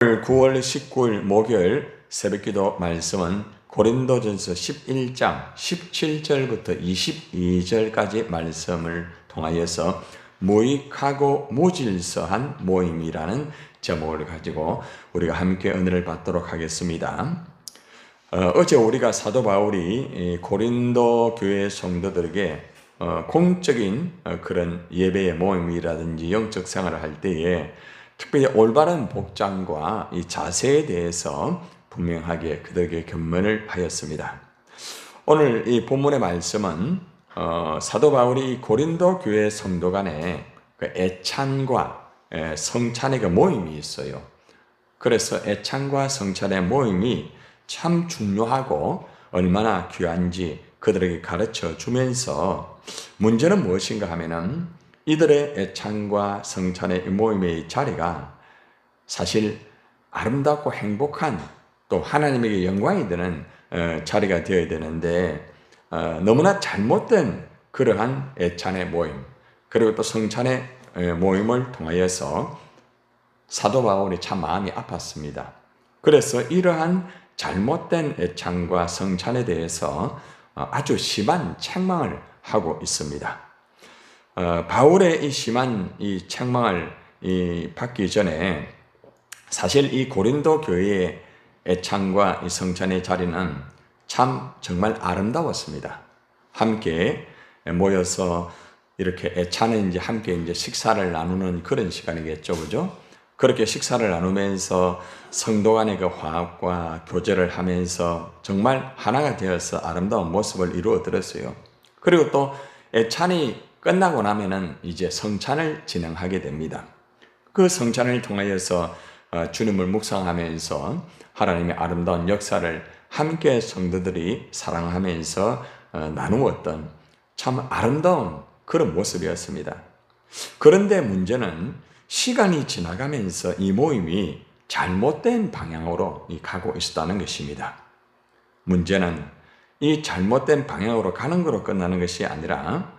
9월 19일 목요일 새벽기도 말씀은 고린도전서 11장 17절부터 22절까지 말씀을 통하여서 무익하고 무질서한 모임이라는 제목을 가지고 우리가 함께 은혜를 받도록 하겠습니다. 어제 우리가 사도 바울이 고린도 교회 성도들에게 공적인 그런 예배의 모임이라든지 영적 생활을 할 때에 특별히 올바른 복장과 이 자세에 대해서 분명하게 그들에게 견면을 하였습니다. 오늘 이 본문의 말씀은 사도 바울이 고린도 교회 성도 간에 그 애찬과 성찬의 그 모임이 있어요. 그래서 애찬과 성찬의 모임이 참 중요하고 얼마나 귀한지 그들에게 가르쳐 주면서 문제는 무엇인가 하면은 이들의 애찬과 성찬의 모임의 자리가 사실 아름답고 행복한 또 하나님에게 영광이 되는 자리가 되어야 되는데 너무나 잘못된 그러한 애찬의 모임 그리고 또 성찬의 모임을 통하여서 사도 바울이 참 마음이 아팠습니다. 그래서 이러한 잘못된 애찬과 성찬에 대해서 아주 심한 책망을 하고 있습니다. 바울의 이 심한 이 책망을 받기 전에 사실 이 고린도 교회의 애찬과 이 성찬의 자리는 참 정말 아름다웠습니다. 함께 모여서 이렇게 애찬은 이제 함께 이제 식사를 나누는 그런 시간이겠죠, 그죠? 그렇게 식사를 나누면서 성도 간의 그 화합과 교제를 하면서 정말 하나가 되어서 아름다운 모습을 이루어 드렸어요. 그리고 또 애찬이 끝나고 나면은 이제 성찬을 진행하게 됩니다. 그 성찬을 통하여서 주님을 묵상하면서 하나님의 아름다운 역사를 함께 성도들이 사랑하면서 나누었던 참 아름다운 그런 모습이었습니다. 그런데 문제는 시간이 지나가면서 이 모임이 잘못된 방향으로 가고 있었다는 것입니다. 문제는 이 잘못된 방향으로 가는 것으로 끝나는 것이 아니라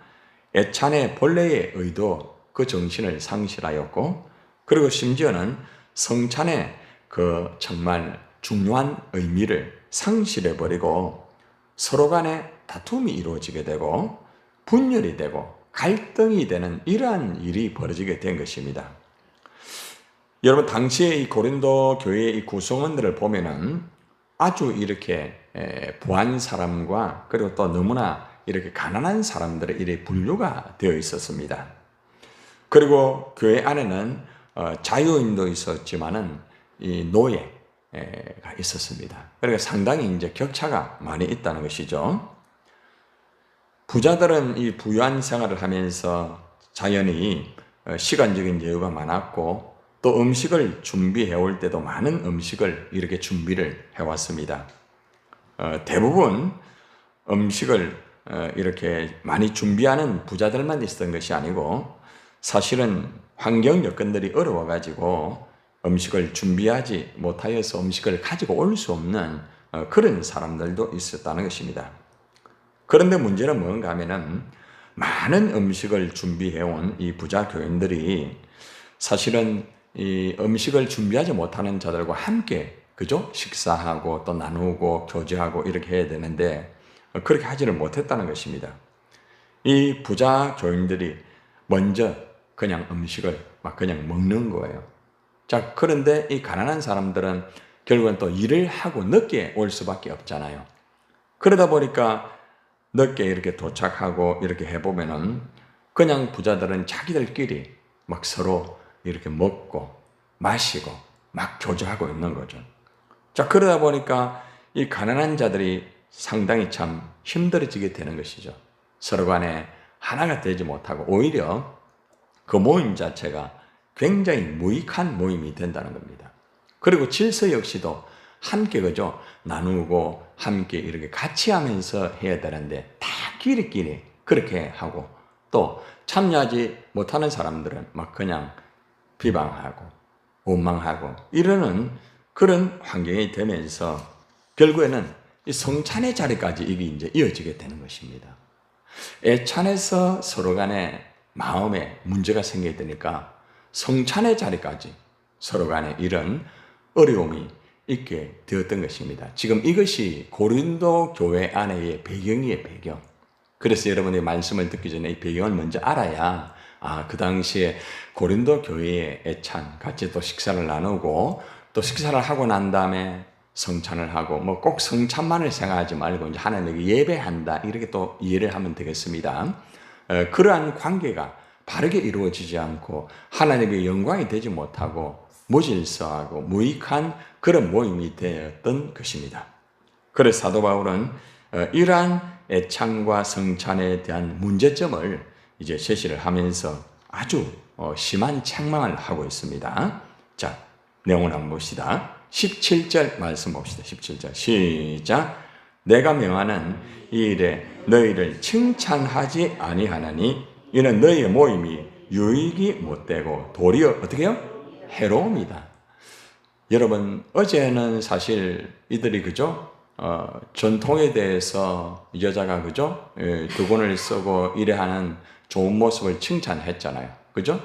애찬의 본래의 의도, 그 정신을 상실하였고, 그리고 심지어는 성찬의 그 정말 중요한 의미를 상실해버리고 서로 간에 다툼이 이루어지게 되고 분열이 되고 갈등이 되는 이러한 일이 벌어지게 된 것입니다. 여러분, 당시에 이 고린도 교회의 이 구성원들을 보면은 아주 이렇게 부한 사람과 그리고 또 너무나 이렇게 가난한 사람들의 이렇게 분류가 되어 있었습니다. 그리고 교회 안에는 자유인도 있었지만은 이 노예가 있었습니다. 그러니까 상당히 이제 격차가 많이 있다는 것이죠. 부자들은 이 부유한 생활을 하면서 자연히 시간적인 여유가 많았고 또 음식을 준비해 올 때도 많은 음식을 이렇게 준비를 해왔습니다. 대부분 음식을 이렇게 많이 준비하는 부자들만 있었던 것이 아니고 사실은 환경 여건들이 어려워가지고 음식을 준비하지 못하여서 음식을 가지고 올 수 없는 그런 사람들도 있었다는 것입니다. 그런데 문제는 뭔가 하면은 많은 음식을 준비해온 이 부자 교인들이 사실은 이 음식을 준비하지 못하는 자들과 함께 그죠? 식사하고 또 나누고 교제하고 이렇게 해야 되는데 그렇게 하지를 못했다는 것입니다. 이 부자 교인들이 먼저 그냥 음식을 막 그냥 먹는 거예요. 자, 그런데 이 가난한 사람들은 결국은 또 일을 하고 늦게 올 수밖에 없잖아요. 그러다 보니까 늦게 이렇게 도착하고 이렇게 해보면은 그냥 부자들은 자기들끼리 막 서로 이렇게 먹고 마시고 막 교제하고 있는 거죠. 자, 그러다 보니까 이 가난한 자들이 상당히 참 힘들어지게 되는 것이죠. 서로 간에 하나가 되지 못하고 오히려 그 모임 자체가 굉장히 무익한 모임이 된다는 겁니다. 그리고 질서 역시도 함께 그죠? 나누고 함께 이렇게 같이 하면서 해야 되는데 다 끼리끼리 그렇게 하고 또 참여하지 못하는 사람들은 막 그냥 비방하고 원망하고 이러는 그런 환경이 되면서 결국에는 이 성찬의 자리까지 이게 이제 이어지게 되는 것입니다. 애찬에서 서로 간에 마음에 문제가 생기게 되니까 성찬의 자리까지 서로 간에 이런 어려움이 있게 되었던 것입니다. 지금 이것이 고린도 교회 안의 배경이에요, 배경. 그래서 여러분의 말씀을 듣기 전에 이 배경을 먼저 알아야 그 당시에 고린도 교회의 애찬 같이 또 식사를 나누고 또 식사를 하고 난 다음에 성찬을 하고 뭐 꼭 성찬만을 생각하지 말고 이제 하나님에게 예배한다 이렇게 또 이해를 하면 되겠습니다. 그러한 관계가 바르게 이루어지지 않고 하나님의 영광이 되지 못하고 무질서하고 무익한 그런 모임이 되었던 것입니다. 그래서 사도 바울은 이러한 애창과 성찬에 대한 문제점을 이제 제시를 하면서 아주 심한 책망을 하고 있습니다. 자, 내용을 한번 봅시다. 17절 말씀 봅시다. 17절 시작. 내가 명하는 이 일에 너희를 칭찬하지 아니하나니 이는 너희의 모임이 유익이 못되고 도리어 어떻게 해요? 해로움이다. 여러분 어제는 사실 이들이 그죠? 전통에 대해서 여자가 그죠? 두건을 쓰고 이래하는 좋은 모습을 칭찬했잖아요. 그죠?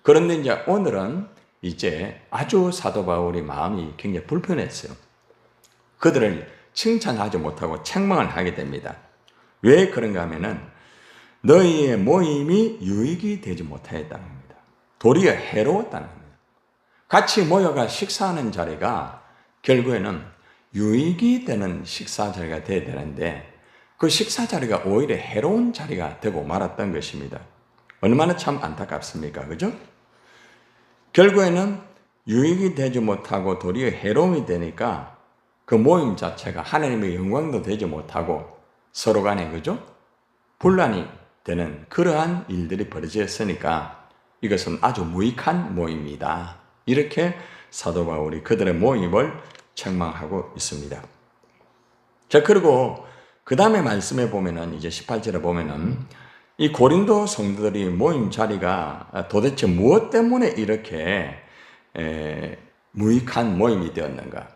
그런데 이제 오늘은 이제 아주 사도 바울이 마음이 굉장히 불편했어요. 그들을 칭찬하지 못하고 책망을 하게 됩니다. 왜 그런가 하면은 너희의 모임이 유익이 되지 못하였다는 겁니다. 도리어 해로웠다는 겁니다. 같이 모여가 식사하는 자리가 결국에는 유익이 되는 식사 자리가 되어야 되는데 그 식사 자리가 오히려 해로운 자리가 되고 말았던 것입니다. 얼마나 참 안타깝습니까? 그죠? 결국에는 유익이 되지 못하고 도리어 해로움이 되니까 그 모임 자체가 하나님의 영광도 되지 못하고 서로 간에 그죠? 분란이 되는 그러한 일들이 벌어졌으니까 이것은 아주 무익한 모임이다. 이렇게 사도 바울이 그들의 모임을 책망하고 있습니다. 자, 그리고 그 다음에 말씀에 보면은 이제 18절에 보면은 이 고린도 성도들이 모임 자리가 도대체 무엇 때문에 이렇게 무익한 모임이 되었는가?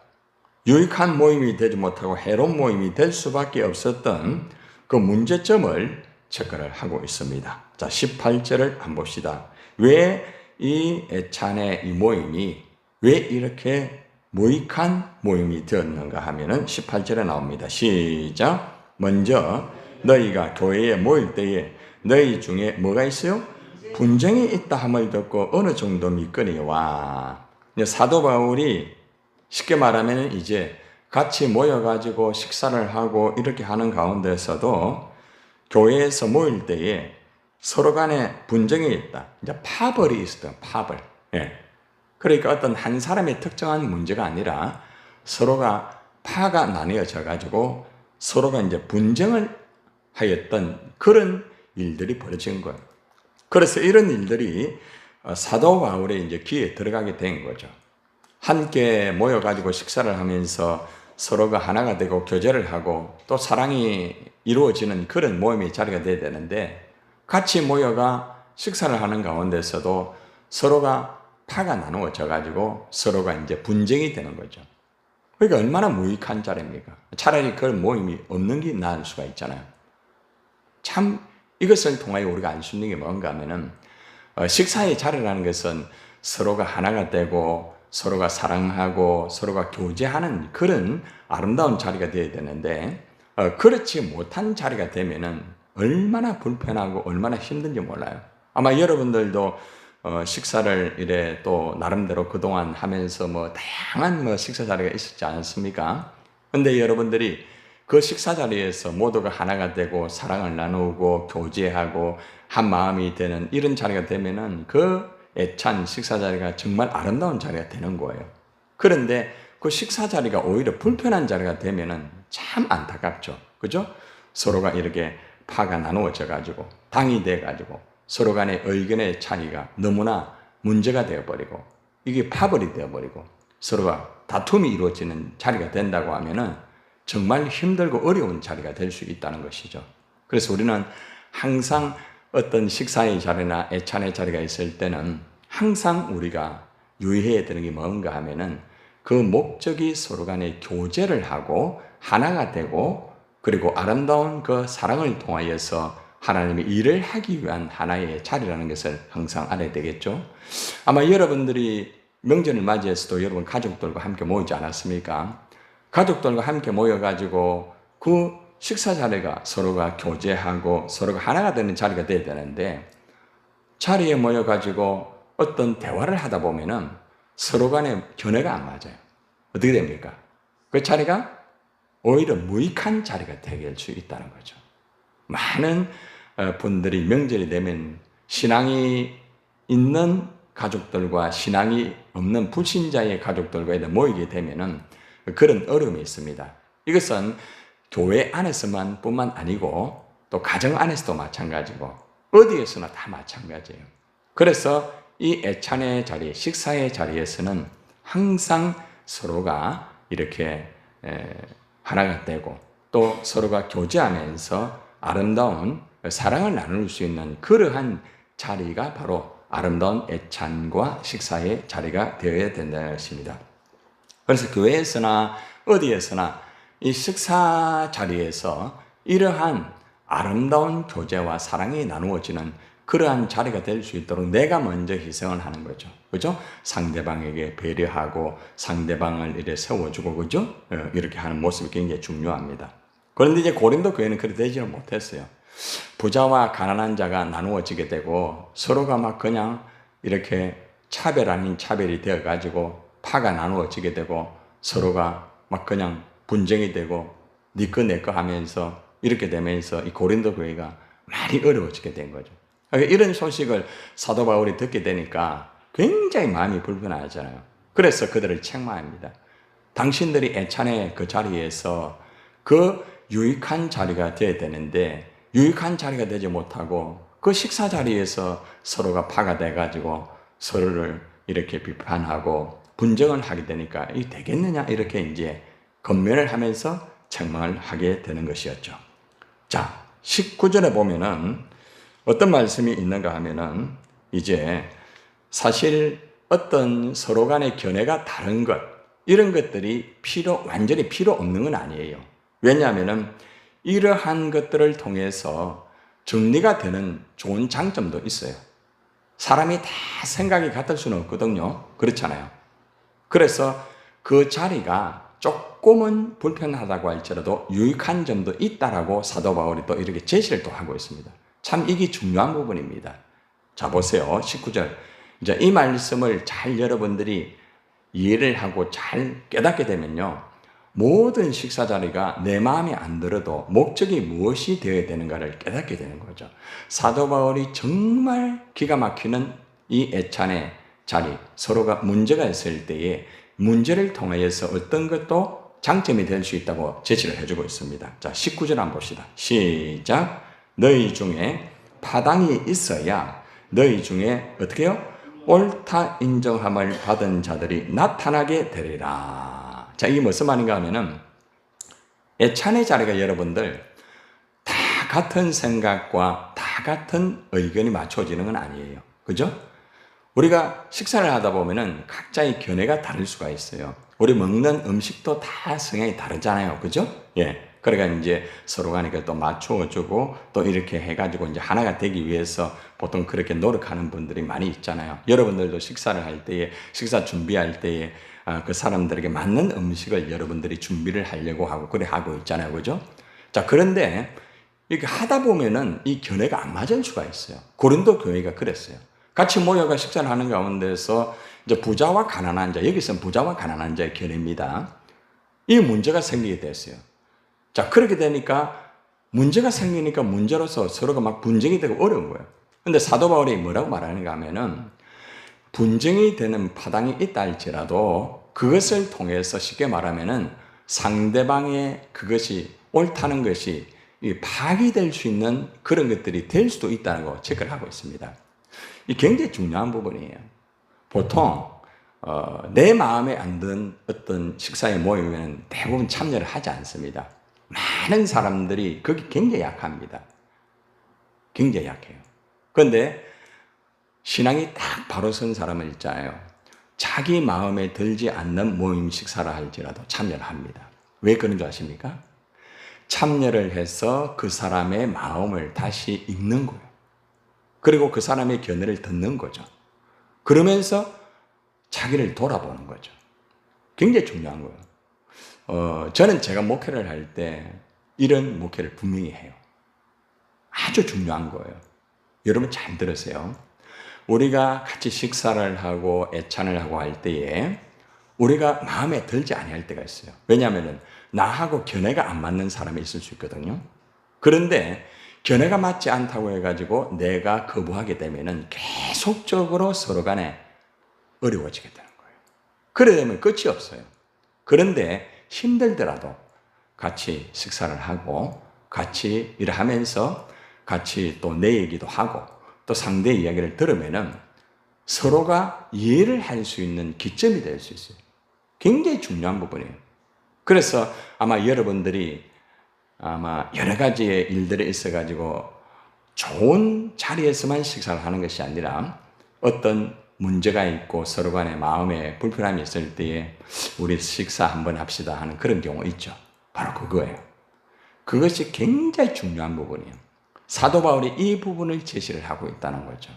유익한 모임이 되지 못하고 해로운 모임이 될 수밖에 없었던 그 문제점을 체크를 하고 있습니다. 자, 18절을 한번 봅시다. 왜 이 애찬의 이 모임이 왜 이렇게 무익한 모임이 되었는가 하면은 18절에 나옵니다. 시작. 먼저 너희가 교회에 모일 때에 너희 중에 뭐가 있어요? 분쟁이 있다 함을 듣고 어느 정도 믿거니와. 사도 바울이 쉽게 말하면 이제 같이 모여가지고 식사를 하고 이렇게 하는 가운데서도 교회에서 모일 때에 서로 간에 분쟁이 있다. 이제 파벌이 있었던 파벌. 예. 그러니까 어떤 한 사람의 특정한 문제가 아니라 서로가 파가 나뉘어져 가지고 서로가 이제 분쟁을 하였던 그런 일들이 벌어진 거예요. 그래서 이런 일들이 사도 바울의 이제 귀에 들어가게 된 거죠. 함께 모여가지고 식사를 하면서 서로가 하나가 되고 교제를 하고 또 사랑이 이루어지는 그런 모임의 자리가 돼야 되는데 같이 모여가 식사를 하는 가운데서도 서로가 파가 나누어져 가지고 서로가 이제 분쟁이 되는 거죠. 그러니까 얼마나 무익한 자리입니까? 차라리 그런 모임이 없는 게 나을 수가 있잖아요. 참 이것을 통하여 우리가 알 수 있는 게 뭔가 하면은 식사의 자리라는 것은 서로가 하나가 되고 서로가 사랑하고 서로가 교제하는 그런 아름다운 자리가 되어야 되는데 그렇지 못한 자리가 되면은 얼마나 불편하고 얼마나 힘든지 몰라요. 아마 여러분들도 식사를 이래 또 나름대로 그동안 하면서 뭐 다양한 식사 자리가 있었지 않습니까? 근데 여러분들이 그 식사 자리에서 모두가 하나가 되고 사랑을 나누고 교제하고 한 마음이 되는 이런 자리가 되면은 그 애찬 식사 자리가 정말 아름다운 자리가 되는 거예요. 그런데 그 식사 자리가 오히려 불편한 자리가 되면은 참 안타깝죠. 그죠? 서로가 이렇게 파가 나누어져 가지고 당이 돼 가지고 서로 간의 의견의 차이가 너무나 문제가 되어 버리고 이게 파벌이 되어 버리고 서로가 다툼이 이루어지는 자리가 된다고 하면은 정말 힘들고 어려운 자리가 될 수 있다는 것이죠. 그래서 우리는 항상 어떤 식사의 자리나 애찬의 자리가 있을 때는 항상 우리가 유의해야 되는 게 뭔가 하면은 그 목적이 서로 간에 교제를 하고 하나가 되고 그리고 아름다운 그 사랑을 통하여서 하나님의 일을 하기 위한 하나의 자리라는 것을 항상 알아야 되겠죠. 아마 여러분들이 명절을 맞이해서도 여러분 가족들과 함께 모이지 않았습니까? 가족들과 함께 모여가지고 그 식사 자리가 서로가 교제하고 서로가 하나가 되는 자리가 돼야 되는데, 자리에 모여가지고 어떤 대화를 하다 보면은 서로 간에 견해가 안 맞아요. 어떻게 됩니까? 그 자리가 오히려 무익한 자리가 되게 될 수 있다는 거죠. 많은 분들이 명절이 되면 신앙이 있는 가족들과 신앙이 없는 불신자의 가족들과 모이게 되면은 그런 어려움이 있습니다. 이것은 교회 안에서만 뿐만 아니고 또 가정 안에서도 마찬가지고 어디에서나 다 마찬가지예요. 그래서 이 애찬의 자리, 식사의 자리에서는 항상 서로가 이렇게 하나가 되고 또 서로가 교제하면서 아름다운 사랑을 나눌 수 있는 그러한 자리가 바로 아름다운 애찬과 식사의 자리가 되어야 된다는 것입니다. 그래서 교회에서나 어디에서나 이 식사 자리에서 이러한 아름다운 교제와 사랑이 나누어지는 그러한 자리가 될 수 있도록 내가 먼저 희생을 하는 거죠. 그죠? 상대방에게 배려하고 상대방을 이렇게 세워주고, 그죠? 이렇게 하는 모습이 굉장히 중요합니다. 그런데 이제 고린도 교회는 그렇게 되지는 못했어요. 부자와 가난한 자가 나누어지게 되고 서로가 막 그냥 이렇게 차별 아닌 차별이 되어가지고 파가 나누어지게 되고 서로가 막 그냥 분쟁이 되고 네 거 내 거 하면서 이렇게 되면서 이 고린도 교회가 많이 어려워지게 된 거죠. 이런 소식을 사도 바울이 듣게 되니까 굉장히 마음이 불편하잖아요. 그래서 그들을 책망합니다. 당신들이 애찬의 그 자리에서 그 유익한 자리가 되어야 되는데 유익한 자리가 되지 못하고 그 식사 자리에서 서로가 파가 돼가지고 서로를 이렇게 비판하고 분쟁을 하게 되니까 이 되겠느냐 이렇게 이제 권면을 하면서 책망을 하게 되는 것이었죠. 자, 19절에 보면은 어떤 말씀이 있는가 하면은 이제 사실 어떤 서로 간의 견해가 다른 것 이런 것들이 완전히 필요 없는 건 아니에요. 왜냐하면은 이러한 것들을 통해서 정리가 되는 좋은 장점도 있어요. 사람이 다 생각이 같을 수는 없거든요. 그렇잖아요. 그래서 그 자리가 조금은 불편하다고 할지라도 유익한 점도 있다라고 사도 바울이 또 이렇게 제시를 또 하고 있습니다. 참 이게 중요한 부분입니다. 자, 보세요. 19절. 이제 이 말씀을 잘 여러분들이 이해를 하고 잘 깨닫게 되면요. 모든 식사 자리가 내 마음에 안 들어도 목적이 무엇이 되어야 되는가를 깨닫게 되는 거죠. 사도 바울이 정말 기가 막히는 이 애찬의 자리, 서로가 문제가 있을 때에 문제를 통하여서 어떤 것도 장점이 될 수 있다고 제시를 해주고 있습니다. 자, 19절 한번 봅시다. 시작. 너희 중에 파당이 있어야 너희 중에 어떻게 해요? 옳다 인정함을 받은 자들이 나타나게 되리라. 자, 이게 무슨 말인가 하면은 애찬의 자리가 여러분들 다 같은 생각과 다 같은 의견이 맞춰지는 건 아니에요. 그죠? 우리가 식사를 하다 보면은 각자의 견해가 다를 수가 있어요. 우리 먹는 음식도 다 성향이 다르잖아요. 그죠? 예. 그러니까 이제 서로 간에 또 맞춰주고 또 이렇게 해가지고 이제 하나가 되기 위해서 보통 그렇게 노력하는 분들이 많이 있잖아요. 여러분들도 식사를 할 때에, 식사 준비할 때에 그 사람들에게 맞는 음식을 여러분들이 준비를 하려고 하고 그래 하고 있잖아요. 그죠? 자, 그런데 이렇게 하다 보면은 이 견해가 안 맞을 수가 있어요. 고린도 교회가 그랬어요. 같이 모여가 식사를 하는 가운데서 이제 부자와 가난한 자, 여기서는 부자와 가난한 자의 견해입니다. 이 문제가 생기게 됐어요. 자, 그렇게 되니까 문제가 생기니까 문제로서 서로가 막 분쟁이 되고 어려운 거예요. 근데 사도 바울이 뭐라고 말하는가 하면은 분쟁이 되는 파당이 있다 할지라도 그것을 통해서 쉽게 말하면은 상대방의 그것이 옳다는 것이 파기될 수 있는 그런 것들이 될 수도 있다는 거 체크를 하고 있습니다. 이 굉장히 중요한 부분이에요. 보통 내 마음에 안 드는 어떤 식사에 모이면 대부분 참여를 하지 않습니다. 많은 사람들이 거기 굉장히 약합니다. 굉장히 약해요. 그런데 신앙이 딱 바로 선 사람은 있잖아요. 자기 마음에 들지 않는 모임 식사를 할지라도 참여를 합니다. 왜 그런 줄 아십니까? 참여를 해서 그 사람의 마음을 다시 읽는 거예요. 그리고 그 사람의 견해를 듣는 거죠. 그러면서 자기를 돌아보는 거죠. 굉장히 중요한 거예요. 저는 제가 목회를 할 때 이런 목회를 분명히 해요. 아주 중요한 거예요. 여러분 잘 들으세요. 우리가 같이 식사를 하고 애찬을 하고 할 때에 우리가 마음에 들지 아니할 때가 있어요. 왜냐하면 나하고 견해가 안 맞는 사람이 있을 수 있거든요. 그런데 견해가 맞지 않다고 해가지고 내가 거부하게 되면은 계속적으로 서로 간에 어려워지게 되는 거예요. 그래 되면 끝이 없어요. 그런데 힘들더라도 같이 식사를 하고 같이 일하면서 같이 또 내 얘기도 하고 또 상대의 이야기를 들으면은 서로가 이해를 할 수 있는 기점이 될 수 있어요. 굉장히 중요한 부분이에요. 그래서 아마 여러분들이 아마 여러 가지의 일들이 있어가지고 좋은 자리에서만 식사를 하는 것이 아니라 어떤 문제가 있고 서로 간에 마음에 불편함이 있을 때에 우리 식사 한번 합시다 하는 그런 경우 있죠. 바로 그거예요. 그것이 굉장히 중요한 부분이에요. 사도 바울이 이 부분을 제시를 하고 있다는 거죠.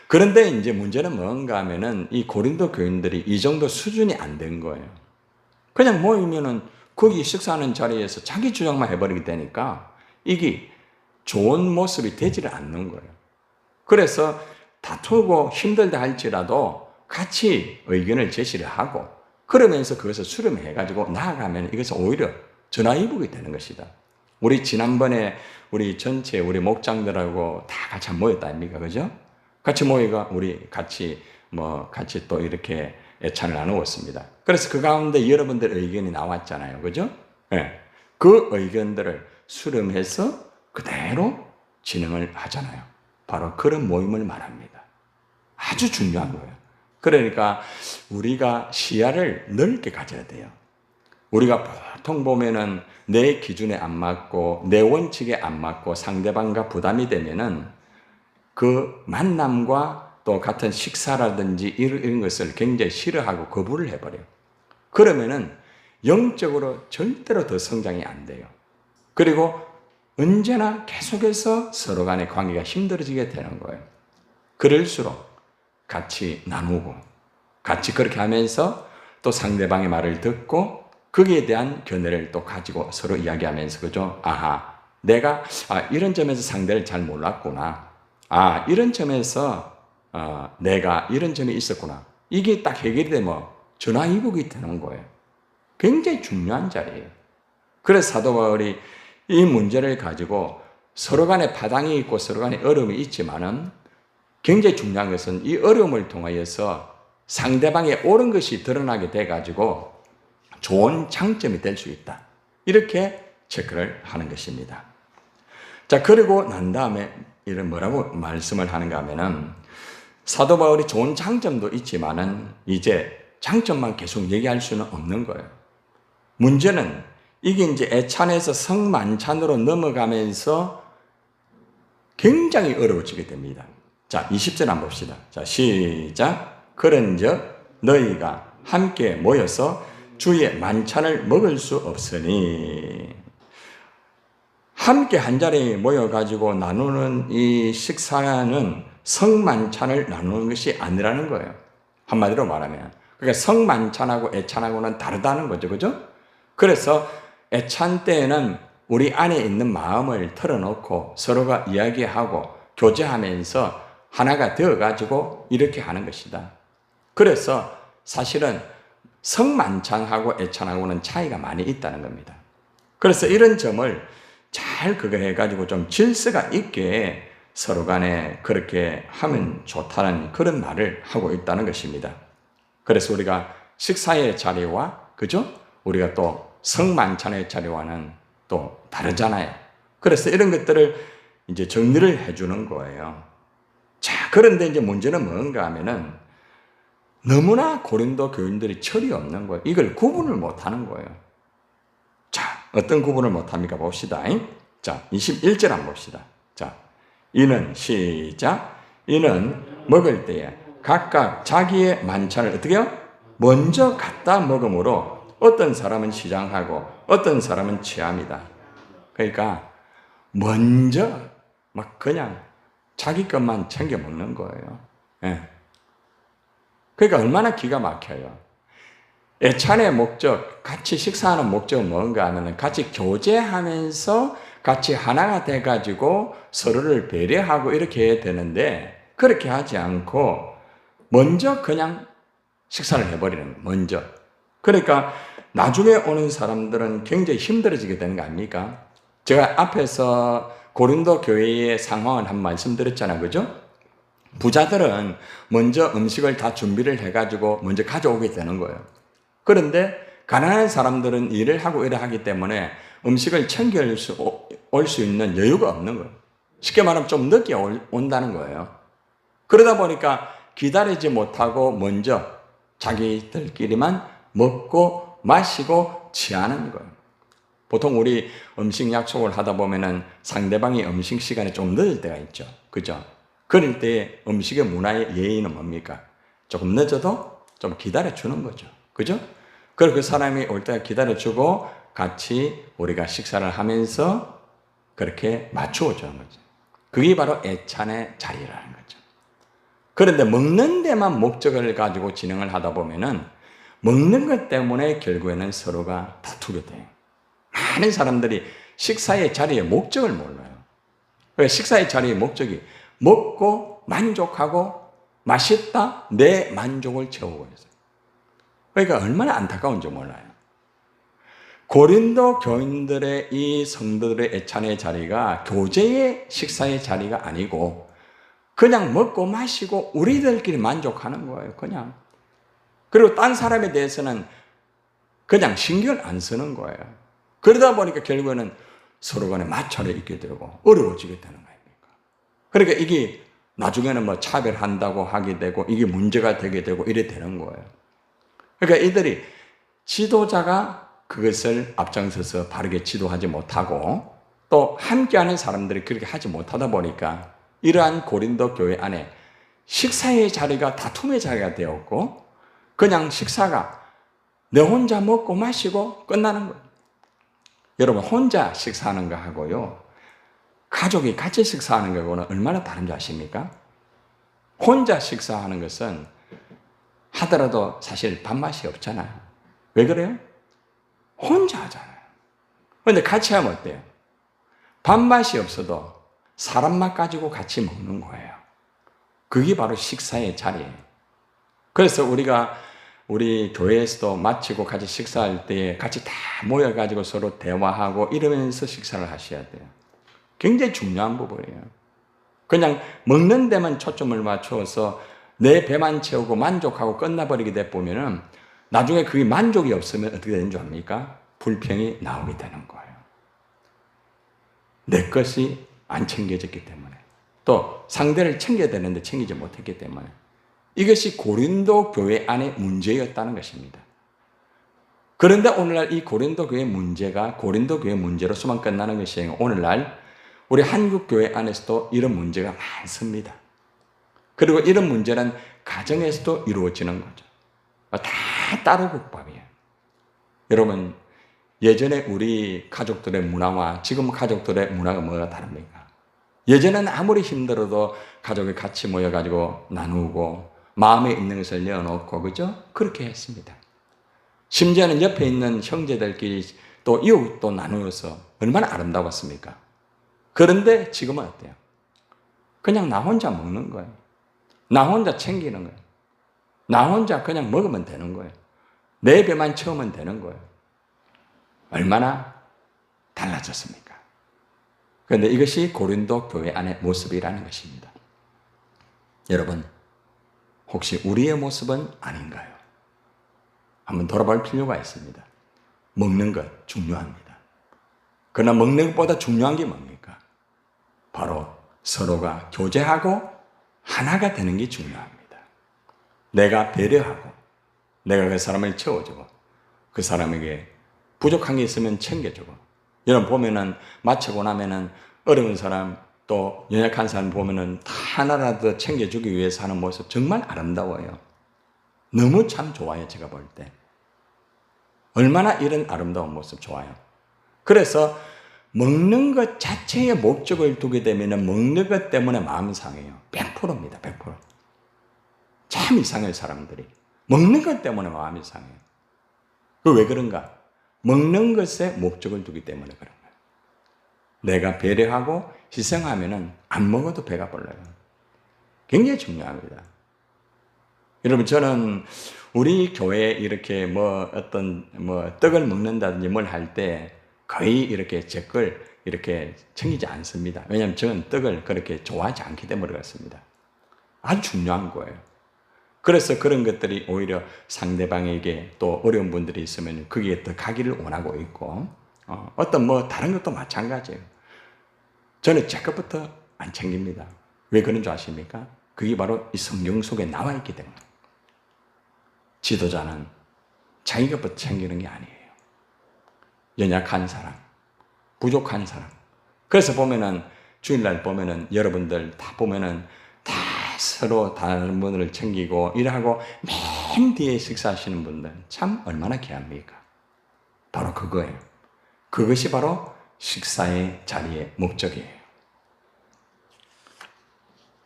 그런데 이제 문제는 뭔가 하면은 이 고린도 교인들이 이 정도 수준이 안 된 거예요. 그냥 모이면은 거기 식사하는 자리에서 자기 주장만 해버리게 되니까 이게 좋은 모습이 되지를 않는 거예요. 그래서 다투고 힘들다 할지라도 같이 의견을 제시를 하고 그러면서 그것을 수렴해가지고 나아가면 이것은 오히려 전화위복이 되는 것이다. 우리 지난번에 우리 전체 우리 목장들하고 다 같이 모였다 아닙니까? 그죠? 같이 모이가 우리 같이 같이 또 이렇게 애찬을 나누었습니다. 그래서 그 가운데 여러분들 의견이 나왔잖아요. 그죠? 네. 그 의견들을 수렴해서 그대로 진행을 하잖아요. 바로 그런 모임을 말합니다. 아주 중요한 거예요. 그러니까 우리가 시야를 넓게 가져야 돼요. 우리가 보통 보면은 내 기준에 안 맞고 내 원칙에 안 맞고 상대방과 부담이 되면은 그 만남과 또 같은 식사라든지 이런 것을 굉장히 싫어하고 거부를 해버려요. 그러면은 영적으로 절대로 더 성장이 안 돼요. 그리고 언제나 계속해서 서로 간의 관계가 힘들어지게 되는 거예요. 그럴수록 같이 나누고 같이 그렇게 하면서 또 상대방의 말을 듣고 거기에 대한 견해를 또 가지고 서로 이야기하면서 그죠? 아하, 내가 이런 점에서 상대를 잘 몰랐구나. 이런 점에서 내가 이런 점이 있었구나. 이게 딱 해결이 되면 전화위복이 되는 거예요. 굉장히 중요한 자리예요. 그래서 사도 바울이 이 문제를 가지고 서로 간에 파당이 있고 서로 간에 어려움이 있지만은 굉장히 중요한 것은 이 어려움을 통하여서 상대방의 옳은 것이 드러나게 돼가지고 좋은 장점이 될 수 있다. 이렇게 체크를 하는 것입니다. 자, 그리고 난 다음에 이런 뭐라고 말씀을 하는가 하면은 사도 바울이 좋은 장점도 있지만은 이제 장점만 계속 얘기할 수는 없는 거예요. 문제는 이게 이제 애찬에서 성만찬으로 넘어가면서 굉장히 어려워지게 됩니다. 자, 20절 한번 봅시다. 자, 시작. 그런즉 너희가 함께 모여서 주의 만찬을 먹을 수 없으니 함께 한 자리에 모여가지고 나누는 이 식사는 성만찬을 나누는 것이 아니라는 거예요. 한마디로 말하면. 그러니까 성만찬하고 애찬하고는 다르다는 거죠. 그죠? 그래서 애찬 때에는 우리 안에 있는 마음을 털어놓고 서로가 이야기하고 교제하면서 하나가 되어가지고 이렇게 하는 것이다. 그래서 사실은 성만찬하고 애찬하고는 차이가 많이 있다는 겁니다. 그래서 이런 점을 잘 그거 해가지고 좀 질서가 있게 서로 간에 그렇게 하면 좋다는 그런 말을 하고 있다는 것입니다. 그래서 우리가 식사의 자리와, 그죠? 우리가 또 성만찬의 자리와는 또 다르잖아요. 그래서 이런 것들을 이제 정리를 해주는 거예요. 자, 그런데 이제 문제는 뭔가 하면은 너무나 고린도 교인들이 철이 없는 거예요. 이걸 구분을 못 하는 거예요. 자, 어떤 구분을 못 합니까? 봅시다. 자, 21절 한번 봅시다. 자, 이는 시작. 이는 먹을 때에 각각 자기의 만찬을 어떻게 해요? 먼저 갖다 먹음으로 어떤 사람은 시장하고 어떤 사람은 취합니다. 그러니까 먼저 막 그냥 자기 것만 챙겨 먹는 거예요. 예. 그러니까 얼마나 기가 막혀요. 애찬의 목적, 같이 식사하는 목적은 뭔가 하면 같이 교제하면서 같이 하나가 돼가지고 서로를 배려하고 이렇게 해야 되는데 그렇게 하지 않고 먼저 그냥 식사를 해버리는 거예요. 먼저. 그러니까 나중에 오는 사람들은 굉장히 힘들어지게 되는 거 아닙니까? 제가 앞에서 고린도 교회의 상황을 한 말씀드렸잖아요. 그죠? 부자들은 먼저 음식을 다 준비를 해가지고 먼저 가져오게 되는 거예요. 그런데 가난한 사람들은 일을 하고 일을 하기 때문에 음식을 챙겨올 수 있는 여유가 없는 거예요. 쉽게 말하면 좀 늦게 온다는 거예요. 그러다 보니까 기다리지 못하고 먼저 자기들끼리만 먹고 마시고 취하는 거예요. 보통 우리 음식 약속을 하다 보면은 상대방이 음식 시간에 좀 늦을 때가 있죠. 그죠? 그럴 때 음식의 문화의 예의는 뭡니까? 조금 늦어도 좀 기다려주는 거죠. 그죠? 그리고 그 사람이 올 때 기다려주고 같이 우리가 식사를 하면서 그렇게 맞추어 주는 거죠. 그게 바로 애찬의 자리라는 거죠. 그런데 먹는 데만 목적을 가지고 진행을 하다 보면은 먹는 것 때문에 결국에는 서로가 다투게 돼요. 많은 사람들이 식사의 자리의 목적을 몰라요. 왜? 식사의 자리의 목적이 먹고 만족하고 맛있다, 내 만족을 채우고 있어요. 그러니까 얼마나 안타까운지 몰라요. 고린도 교인들의 이 성도들의 애찬의 자리가 교제의 식사의 자리가 아니고 그냥 먹고 마시고 우리들끼리 만족하는 거예요. 그냥. 그리고 딴 사람에 대해서는 그냥 신경을 안 쓰는 거예요. 그러다 보니까 결국에는 서로 간에 마찰을 있게 되고 어려워지게 되는 거 아닙니까? 그러니까 이게 나중에는 뭐 차별한다고 하게 되고 이게 문제가 되게 되고 이래 되는 거예요. 그러니까 이들이 지도자가 그것을 앞장서서 바르게 지도하지 못하고 또 함께하는 사람들이 그렇게 하지 못하다 보니까 이러한 고린도 교회 안에 식사의 자리가 다툼의 자리가 되었고 그냥 식사가 내 혼자 먹고 마시고 끝나는 거예요. 여러분 혼자 식사하는 거 하고요 가족이 같이 식사하는 거하고는 얼마나 다른지 아십니까? 혼자 식사하는 것은 하더라도 사실 밥맛이 없잖아요. 왜 그래요? 혼자 하잖아요. 그런데 같이 하면 어때요? 밥맛이 없어도 사람 맛 가지고 같이 먹는 거예요. 그게 바로 식사의 자리예요. 그래서 우리 교회에서도 마치고 같이 식사할 때 같이 다 모여가지고 서로 대화하고 이러면서 식사를 하셔야 돼요. 굉장히 중요한 부분이에요. 그냥 먹는 데만 초점을 맞추어서 내 배만 채우고 만족하고 끝나버리게 돼 보면은 나중에 그게 만족이 없으면 어떻게 되는 줄 압니까? 불평이 나오게 되는 거예요. 내 것이 안 챙겨졌기 때문에 또 상대를 챙겨야 되는데 챙기지 못했기 때문에 이것이 고린도 교회 안의 문제였다는 것입니다. 그런데 오늘날 이 고린도 교회 문제가 고린도 교회 문제로서만 끝나는 것이 아니고 오늘날 우리 한국 교회 안에서도 이런 문제가 많습니다. 그리고 이런 문제는 가정에서도 이루어지는 거죠. 다 따로국밥이에요. 여러분 예전에 우리 가족들의 문화와 지금 가족들의 문화가 뭐가 다릅니까? 예전에는 아무리 힘들어도 가족이 같이 모여가지고 나누고 마음에 있는 것을 내어놓고 그죠? 그렇게 했습니다. 심지어는 옆에 있는 형제들끼리 또 이웃도 나누어서 얼마나 아름다웠습니까? 그런데 지금은 어때요? 그냥 나 혼자 먹는 거예요. 나 혼자 챙기는 거예요. 나 혼자 그냥 먹으면 되는 거예요. 내 배만 채우면 되는 거예요. 얼마나 달라졌습니까? 그런데 이것이 고린도 교회 안의 모습이라는 것입니다. 여러분, 혹시 우리의 모습은 아닌가요? 한번 돌아볼 필요가 있습니다. 먹는 것 중요합니다. 그러나 먹는 것보다 중요한 게 뭡니까? 바로 서로가 교제하고 하나가 되는 게 중요합니다. 내가 배려하고 내가 그 사람을 채워주고 그 사람에게 부족한 게 있으면 챙겨주고 여러분 보면은 마치고 나면은 어려운 사람 또 연약한 사람 보면은 다 하나라도 챙겨주기 위해서 하는 모습 정말 아름다워요. 너무 참 좋아요. 제가 볼 때. 얼마나 이런 아름다운 모습 좋아요. 그래서 먹는 것 자체의 목적을 두게 되면 먹는 것 때문에 마음이 상해요. 100%입니다. 100%. 참 이상해요, 사람들이. 먹는 것 때문에 마음이 이상해요. 그 왜 그런가? 먹는 것에 목적을 두기 때문에 그런 거예요. 내가 배려하고 희생하면은 안 먹어도 배가 불러요. 굉장히 중요합니다. 여러분, 저는 우리 교회에 이렇게 어떤 떡을 먹는다든지 뭘 할 때 거의 이렇게 제 걸 이렇게 챙기지 않습니다. 왜냐하면 저는 떡을 그렇게 좋아하지 않기 때문에 그렇습니다. 아주 중요한 거예요. 그래서 그런 것들이 오히려 상대방에게 또 어려운 분들이 있으면 거기에 더 가기를 원하고 있고, 어떤 다른 것도 마찬가지예요. 저는 제 것부터 안 챙깁니다. 왜 그런 줄 아십니까? 그게 바로 이 성경 속에 나와 있기 때문에. 지도자는 자기 것부터 챙기는 게 아니에요. 연약한 사람, 부족한 사람. 그래서 보면은 주일날 보면은 여러분들 다 보면은 다 서로 다른 분을 챙기고 일하고 맨 뒤에 식사하시는 분들 참 얼마나 귀합니까? 바로 그거예요. 그것이 바로 식사의 자리의 목적이에요.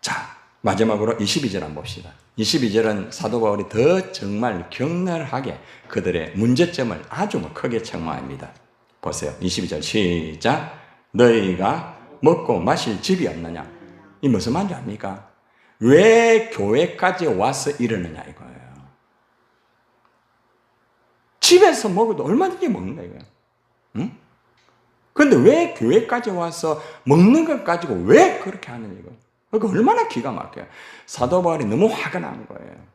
자, 마지막으로 22절 한번 봅시다. 22절은 사도 바울이 더 정말 격렬하게 그들의 문제점을 아주 크게 책망합니다. 보세요. 22절 시작. 너희가 먹고 마실 집이 없느냐? 이 무슨 말인지 압니까? 왜 교회까지 와서 이러느냐 이거예요. 집에서 먹어도 얼마든지 먹는다 이거예요. 응? 그런데 왜 교회까지 와서 먹는 것 가지고 왜 그렇게 하느냐 이거예요. 그러니까 얼마나 기가 막혀요. 사도 바울이 너무 화가 난 거예요.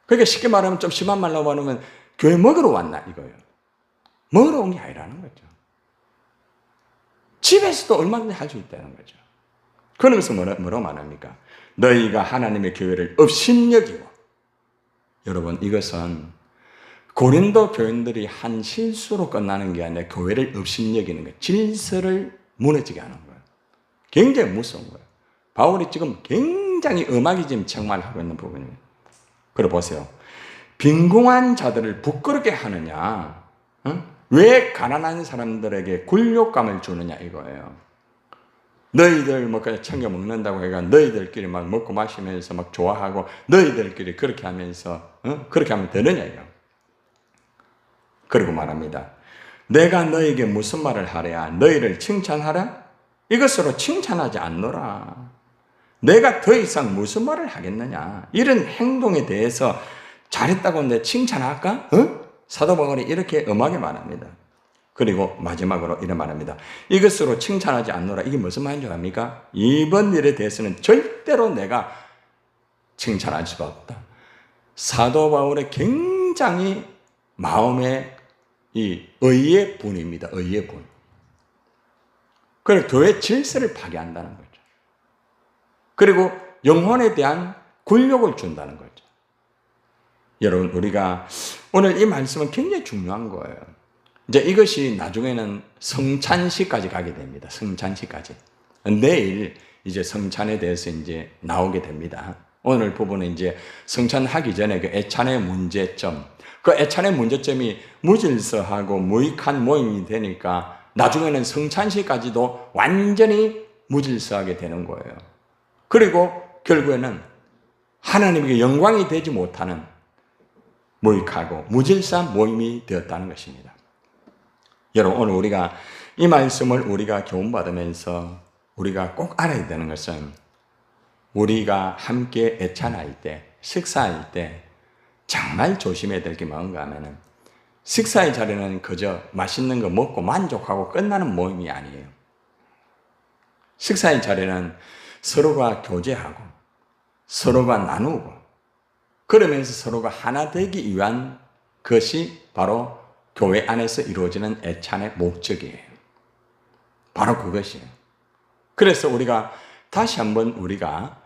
그러니까 쉽게 말하면 좀 심한 말로 말하면 교회 먹으러 왔나 이거예요. 먹으러 온 게 아니라는 거죠. 집에서도 얼마든지 할 수 있다는 거죠. 그러면서 뭐라고 말합니까? 너희가 하나님의 교회를 업신여기고. 여러분, 이것은 고린도 교인들이 한 실수로 끝나는 게 아니라 교회를 업신여기는 거예요. 질서를 무너지게 하는 거예요. 굉장히 무서운 거예요. 바울이 지금 굉장히 엄하게 지금 책망을 하고 있는 부분입니다. 그래 보세요. 빈궁한 자들을 부끄럽게 하느냐? 왜 가난한 사람들에게 굴욕감을 주느냐 이거예요. 너희들 챙겨 먹는다고 해가 너희들끼리 막 먹고 마시면서 막 좋아하고 너희들끼리 그렇게 하면서 그렇게 하면 되느냐 이거. 그리고 말합니다. 내가 너에게 무슨 말을 하랴? 너희를 칭찬하랴? 이것으로 칭찬하지 않노라. 내가 더 이상 무슨 말을 하겠느냐? 이런 행동에 대해서 잘했다고 내 칭찬할까? 사도 바울이 이렇게 엄하게 말합니다. 그리고 마지막으로 이런 말합니다. 이것으로 칭찬하지 않노라. 이게 무슨 말인 줄 압니까? 이번 일에 대해서는 절대로 내가 칭찬할 수가 없다. 사도 바울의 굉장히 마음의 이 의의 분입니다. 의의 분. 그리고 교회 질서를 파괴한다는 거죠. 그리고 영혼에 대한 굴욕을 준다는 거죠. 여러분, 우리가 오늘 이 말씀은 굉장히 중요한 거예요. 이제 이것이 나중에는 성찬식까지 가게 됩니다. 성찬식까지. 내일 이제 성찬에 대해서 이제 나오게 됩니다. 오늘 부분은 이제 성찬하기 전에 그 애찬의 문제점, 그 애찬의 문제점이 무질서하고 무익한 모임이 되니까 나중에는 성찬식까지도 완전히 무질서하게 되는 거예요. 그리고 결국에는 하나님에게 영광이 되지 못하는 무익하고 무질서한 모임이 되었다는 것입니다. 여러분, 오늘 우리가 이 말씀을 우리가 교훈받으면서 우리가 꼭 알아야 되는 것은 우리가 함께 애찬할 때, 식사할 때 정말 조심해야 될 게 뭔가 하면은 식사의 자리는 그저 맛있는 거 먹고 만족하고 끝나는 모임이 아니에요. 식사의 자리는 서로가 교제하고 서로가 나누고 그러면서 서로가 하나 되기 위한 것이 바로 교회 안에서 이루어지는 애찬의 목적이에요. 바로 그것이에요. 그래서 우리가 다시 한번 우리가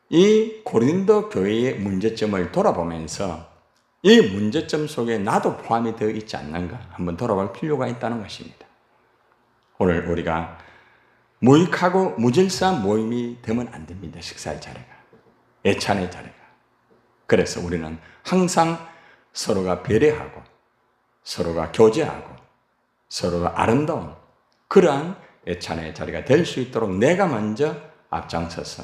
이 고린도 교회의 문제점을 돌아보면서 이 문제점 속에 나도 포함이 되어 있지 않는가 한번 돌아볼 필요가 있다는 것입니다. 오늘 우리가 무익하고 무질서한 모임이 되면 안 됩니다. 식사의 자리가. 애찬의 자리가. 그래서 우리는 항상 서로가 배려하고 서로가 교제하고 서로가 아름다운 그러한 애찬의 자리가 될 수 있도록 내가 먼저 앞장서서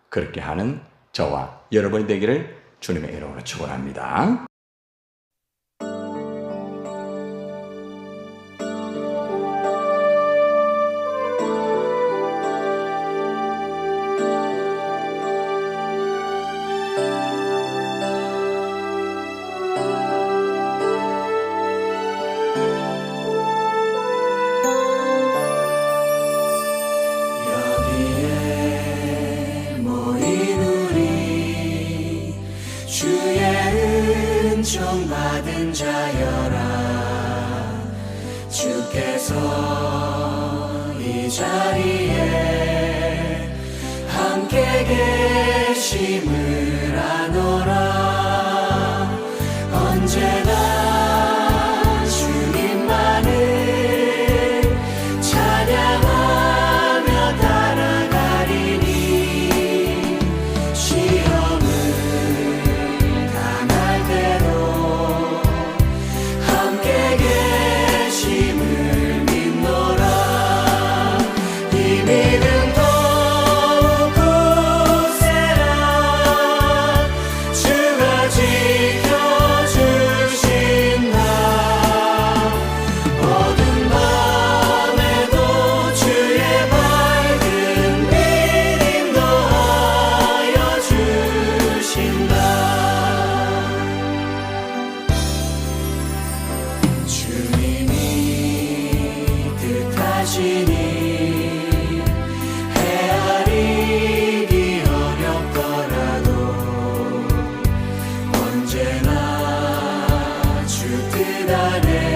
그렇게 하는 저와 여러분이 되기를 주님의 이름으로 축원합니다. 받은 자여라 주께서 이 자리에 함께 계심을 아노라 언제나 주님만을 찬양하며 따라가리니 시험을 당할 때도 계심을 믿노라 이 믿음 더욱 굳세라 주가 지켜주신다 어두운 밤에도 주의 밝은 빛 인도하여 주신다 뜻하시니 헤아리기 어렵더라도 언제나 주 뜻 안에